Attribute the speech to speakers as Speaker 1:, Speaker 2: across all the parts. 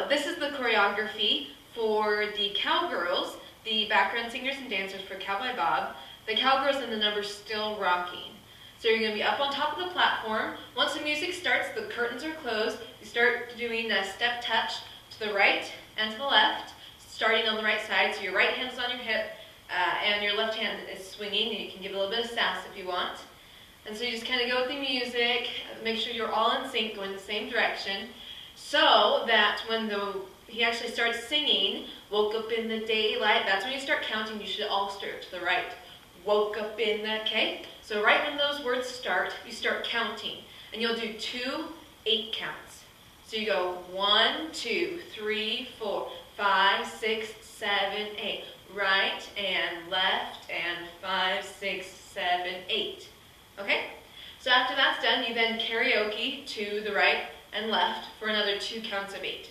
Speaker 1: this is the choreography for the cowgirls, the background singers and dancers for Cowboy Bob. The cowgirls and the number's Still Rocking. So you're going to be up on top of the platform. Once the music starts, the curtains are closed. You start doing a step touch to the right and to the left, starting on the right side. So your right hand is on your hip and your left hand is swinging, and you can give a little bit of sass if you want. And so you just kind of go with the music, make sure you're all in sync, going the same direction, so that when he actually starts singing, woke up in the daylight, that's when you start counting. You should all start to the right. Woke up in the, okay? So right when those words start, you start counting. And you'll do 2 8 counts. So you go 1, 2, 3, 4, 5, 6, 7, 8. Right and left and 5, 6, 7, 8. Okay? So after that's done, you then karaoke to the right and left for another 2 counts of 8.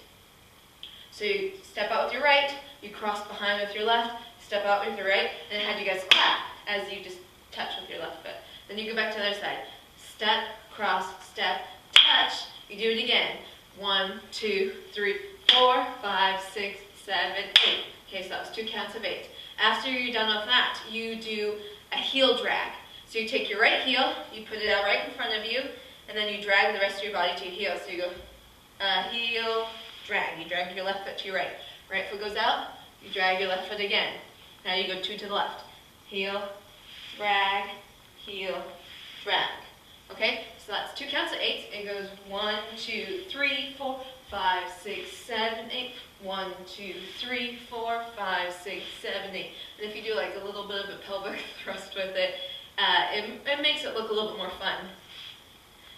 Speaker 1: So you step out with your right, you cross behind with your left, step out with your right, and I had you guys clap as you just touch with your left foot. Then you go back to the other side. Step, cross, step, touch. You do it again. 1, 2, 3, 4, 5, 6, 7, 8. Okay, so that was 2 counts of 8. After you're done with that, you do a heel drag. So you take your right heel, you put it out right in front of you, and then you drag the rest of your body to your heel. So you go heel, drag. You drag your left foot to your right. Right foot goes out, you drag your left foot again. Now you go 2 to the left. Heel, drag, heel, drag. Okay, so that's 2 counts of 8. It goes 1, 2, 3, 4, 5, 6, 7, 8. 1, 2, 3, 4, 5, 6, 7, 8. And if you do like a little bit of a pelvic thrust with it, it makes it look a little bit more fun.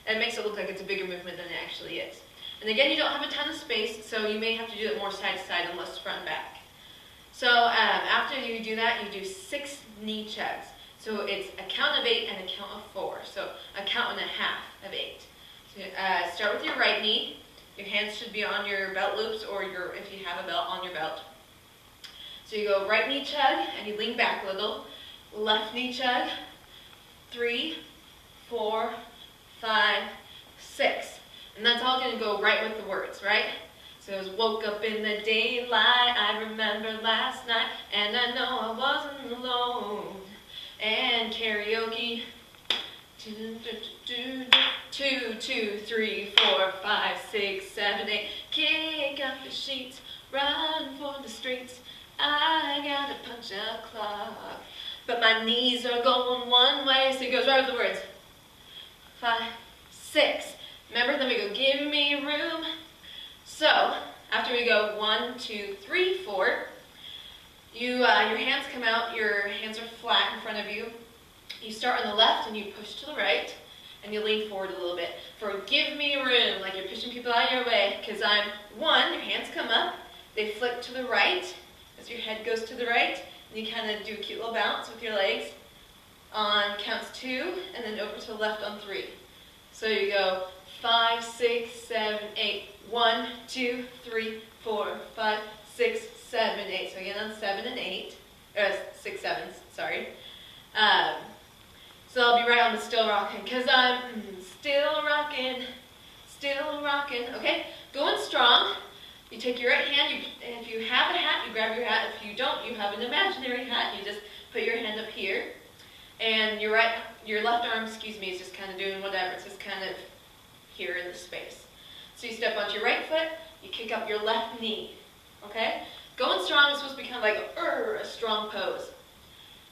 Speaker 1: It makes it look like it's a bigger movement than it actually is. And again, you don't have a ton of space, so you may have to do it more side to side and less front and back. So after you do that, you do 6 knee chugs. So it's a count of 8 and a count of 4. So a count and a half of 8. So start with your right knee. Your hands should be on your belt loops, or if you have a belt, on your belt. So you go right knee chug and you lean back a little. Left knee chug. 3, 4, 5, 6. And that's all going to go right with the words, right? So it was woke up in the daylight, I remember last night, and I know I wasn't alone. And karaoke. 2, 2, 3, 4, 5, 6, 7, 8. Kick up the sheets, run for the streets. I gotta punch a clock, but my knees are going one way. So it goes right with the words. 5, 6. Remember, then we go, give me room. So after we go 1, 2, 3, 4, your hands come out. Your hands are flat in front of you. You start on the left and you push to the right, and you lean forward a little bit for give me room, like you're pushing people out of your way. Because I'm 1, your hands come up, they flick to the right as your head goes to the right, and you kind of do a cute little bounce with your legs on counts 2, and then over to the left on 3. So you go 5, 6, 7, 8. 1, 2, 3, 4, 5, 6, 7, 8. So again on 7 and 8, 6 7s, sorry. So I'll be right on the still rocking, because I'm still rocking, okay? Going strong. You take your right hand, if you have a hat, you grab your hat. If you don't, you have an imaginary hat. You just put your hand up here. And your left arm, is just kind of doing whatever. It's just kind of here in the space. So you step onto your right foot, you kick up your left knee, okay? Going strong is supposed to be kind of like a strong pose.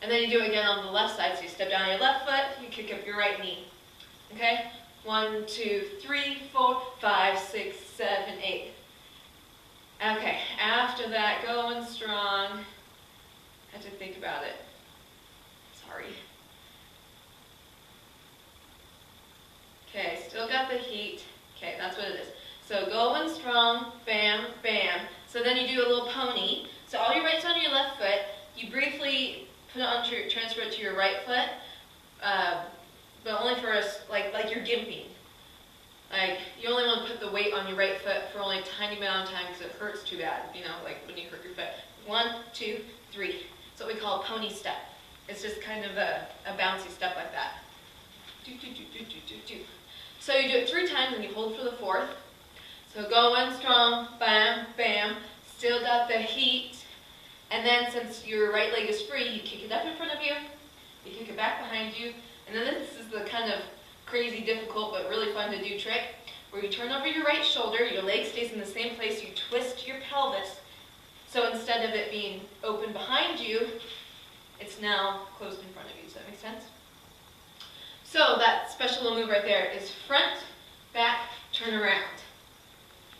Speaker 1: And then you do it again on the left side. So you step down on your left foot, you kick up your right knee. Okay? 1, 2, 3, 4, 5, 6, 7, 8. Okay, after that, going strong. I have to think about it. Sorry. Okay, still got the heat. Okay, that's what it is. So going strong, bam, bam. So then you do a little pony. So all your weight's on your left foot. You briefly put it onto transfer it to your right foot, but only for us, like you're gimping. Like, you only want to put the weight on your right foot for only a tiny amount of time because it hurts too bad, like when you hurt your foot. 1, 2, 3. It's what we call a pony step. It's just kind of a bouncy step like that. Do, do, do, do, do, do, do. So you do it 3 times and you hold for the 4th. So going strong, bam, bam, still got the heat. And then since your right leg is free, you kick it up in front of you, you kick it back behind you, and then this is the kind of crazy, difficult, but really fun to do trick, where you turn over your right shoulder, your leg stays in the same place, you twist your pelvis. So instead of it being open behind you, it's now closed in front of you. Does that make sense? So that special little move right there is front, back, turn around.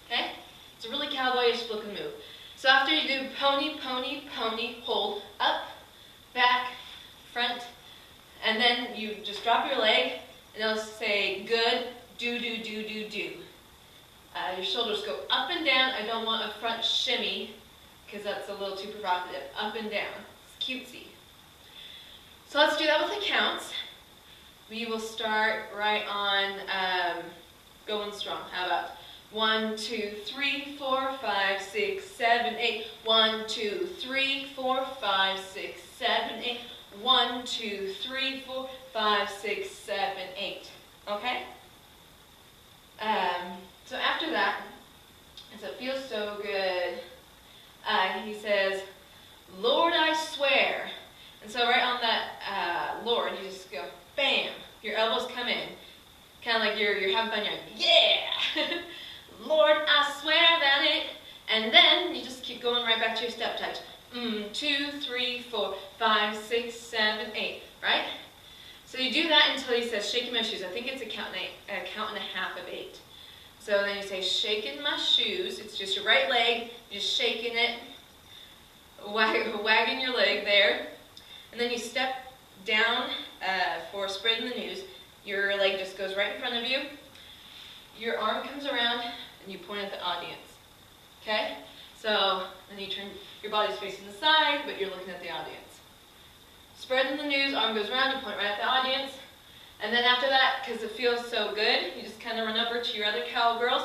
Speaker 1: Okay? It's a really cowboyish looking move. So after you do pony, pony, pony, hold, up, back, front, and then you just drop your leg, and it'll say good, do, do, do, do, do. Your shoulders go up and down. I don't want a front shimmy, because that's a little too provocative. Up and down. It's cutesy. So let's do that with the counts. We will start right on going strong. How about 1, 2, 3, 4, 5, 6, 7, 8. 1, 2, 3, 4, 5, 6, 7, 8. 1, 2, 3, 4, 5, 6, 7, 8. Okay? So after that, as it feels so good, he says, Lord, I swear. And so right on that Lord, you just go, bam. Your elbows come in. Kind of like you're having fun. You're like, yeah. Lord, I swear that it. And then you just keep going right back to your step touch. 2, 3, 4, 5, 6, 7, 8. Right? So you do that until he says, shaking my shoes. I think it's a count and a half of 8. So then you say, shaking my shoes. It's just your right leg, just shaking it, wagging your leg there. And then you step down for spreading the news. Your leg just goes right in front of you. Your arm comes around and you point at the audience. Okay? So then you turn, your body's facing the side, but you're looking at the audience. Spreading the news, arm goes around, you point right at the audience. And then after that, because it feels so good, you just kind of run over to your other cowgirls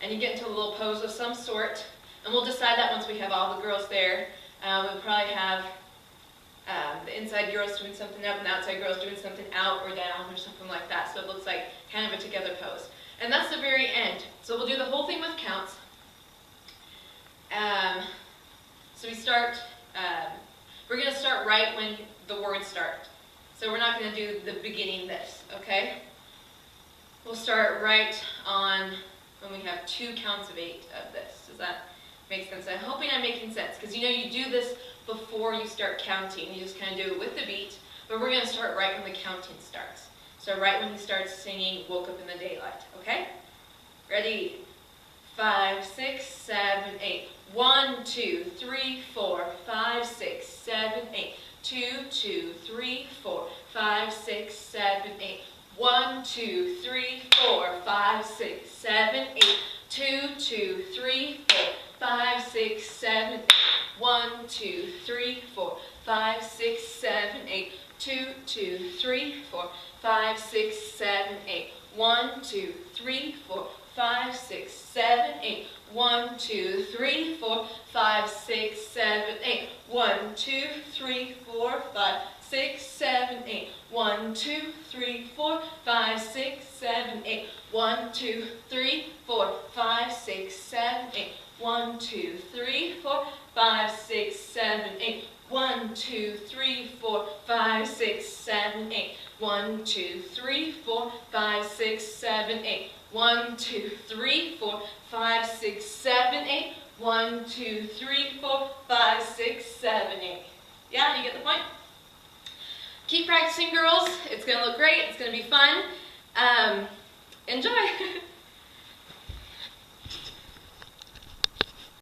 Speaker 1: and you get into a little pose of some sort. And we'll decide that once we have all the girls there. We'll probably have the inside girls doing something up and the outside girls doing something out or down or something like that. So it looks like kind of a together pose. And that's the very end. So we'll do the whole thing with counts. So we start, we're going to start right when the words start. So we're not going to do the beginning this, okay? We'll start right on when we have 2 counts of 8 of this. Does that make sense? I'm hoping I'm making sense, because you know you do this before you start counting. You just kind of do it with the beat, but we're going to start right when the counting starts. So right when he starts singing Woke Up in the Daylight, okay? Ready? 5, 6, 7, 8. 1, 2, 3, 4, 5, 6, 7, 8. 2, 2, 3, 4, 5, 6, 7, 8. 1, 2, 3, 4, 5, 6, 7, 8. 2, 2, 3, 4, 5, 6, 7, 8. 1, 2, 3, 4, 5, 6, 7, 8. 2, 2, 3, 4, 5, 6, 7, 8. 1, 2, 3, 4, 5, 6, 7, 8. 1, 2, 3, 4, 5, 6, 7, 8. 1, 2, 3, 4, 5, 6, 7, 8. 1, 2, 3, 4, 5, 6, 7, 8. 1, 2, 3, 4, 5, 6, 7, 8. 1, 2, 3, 4, 5, 6, 7, 8. 1, 2, 3, 4, 5, 6, 7, 8. 1, 2, 3, 4, 5, 6, 7, 8. 1, 2, 3, 4, 5, 6, 7, 8. 1, 2, 3, 4, 5, 6, 7, 8. Yeah, you get the point? Keep practicing, girls. It's going to look great. It's going to be fun. Enjoy.